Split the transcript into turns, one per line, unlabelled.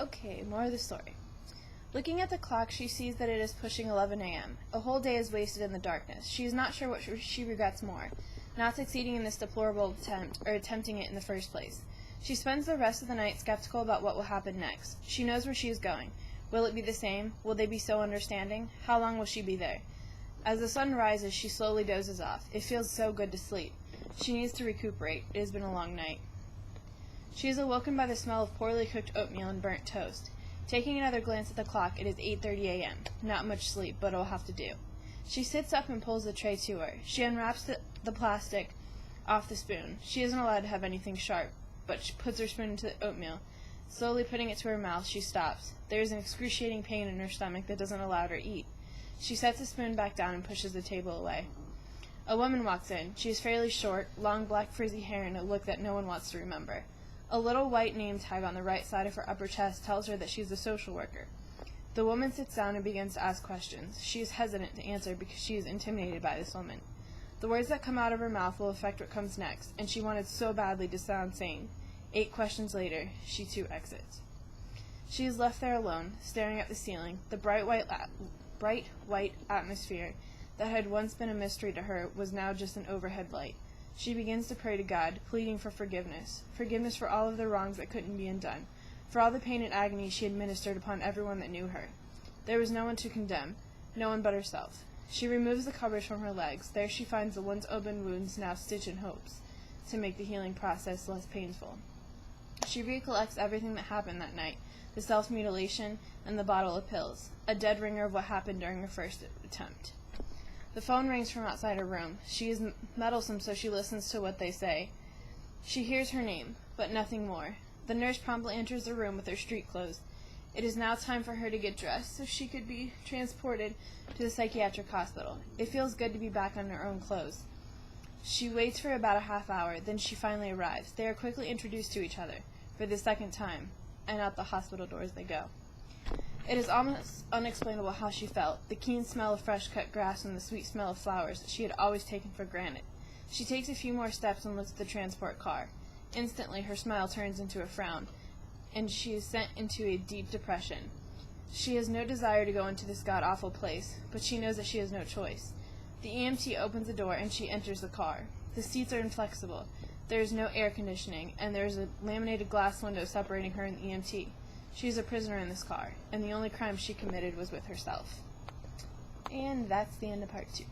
Okay, more of the story. Looking at the clock, she sees that it is pushing 11 a.m. A whole day is wasted in the darkness. She is not sure what she regrets more, not succeeding in this deplorable attempt, or attempting it in the first place. She spends the rest of the night skeptical about what will happen next. She knows where she is going. Will it be the same? Will they be so understanding? How long will she be there? As the sun rises, she slowly dozes off. It feels so good to sleep. She needs to recuperate. It has been a long night. She is awoken by the smell of poorly cooked oatmeal and burnt toast. Taking another glance at the clock, it is 8:30 a.m. Not much sleep, but it'll have to do. She sits up and pulls the tray to her. She unwraps the plastic off the spoon. She isn't allowed to have anything sharp, but she puts her spoon into the oatmeal. Slowly putting it to her mouth, she stops. There is an excruciating pain in her stomach that doesn't allow her to eat. She sets the spoon back down and pushes the table away. A woman walks in. She is fairly short, long black frizzy hair and a look that no one wants to remember. A little white name tag on the right side of her upper chest tells her that she is a social worker. The woman sits down and begins to ask questions. She is hesitant to answer because she is intimidated by this woman. The words that come out of her mouth will affect what comes next, and she wanted so badly to sound sane. 8 questions later, she too exits. She is left there alone, staring at the ceiling. The bright white atmosphere that had once been a mystery to her was now just an overhead light. She begins to pray to God, pleading for forgiveness for all of the wrongs that couldn't be undone, for all the pain and agony she administered upon everyone that knew her. There was no one to condemn, no one but herself. She removes the covers from her legs. There she finds the once open wounds now stitched in hopes to make the healing process less painful. She recollects everything that happened that night, the self-mutilation and the bottle of pills, a dead ringer of what happened during her first attempt. The phone rings from outside her room. She is meddlesome, so she listens to what they say. She hears her name, but nothing more. The nurse promptly enters the room with her street clothes. It is now time for her to get dressed so she could be transported to the psychiatric hospital. It feels good to be back on her own clothes. She waits for about a half hour, then she finally arrives. They are quickly introduced to each other, for the second time, and out the hospital doors they go. It is almost unexplainable how she felt, the keen smell of fresh-cut grass and the sweet smell of flowers that she had always taken for granted. She takes a few more steps and looks at the transport car. Instantly, her smile turns into a frown, and she is sent into a deep depression. She has no desire to go into this god-awful place, but she knows that she has no choice. The EMT opens the door, and she enters the car. The seats are inflexible. There is no air conditioning, and there is a laminated glass window separating her and the EMT. She is a prisoner in this car, and the only crime she committed was with herself. And that's the end of part 2.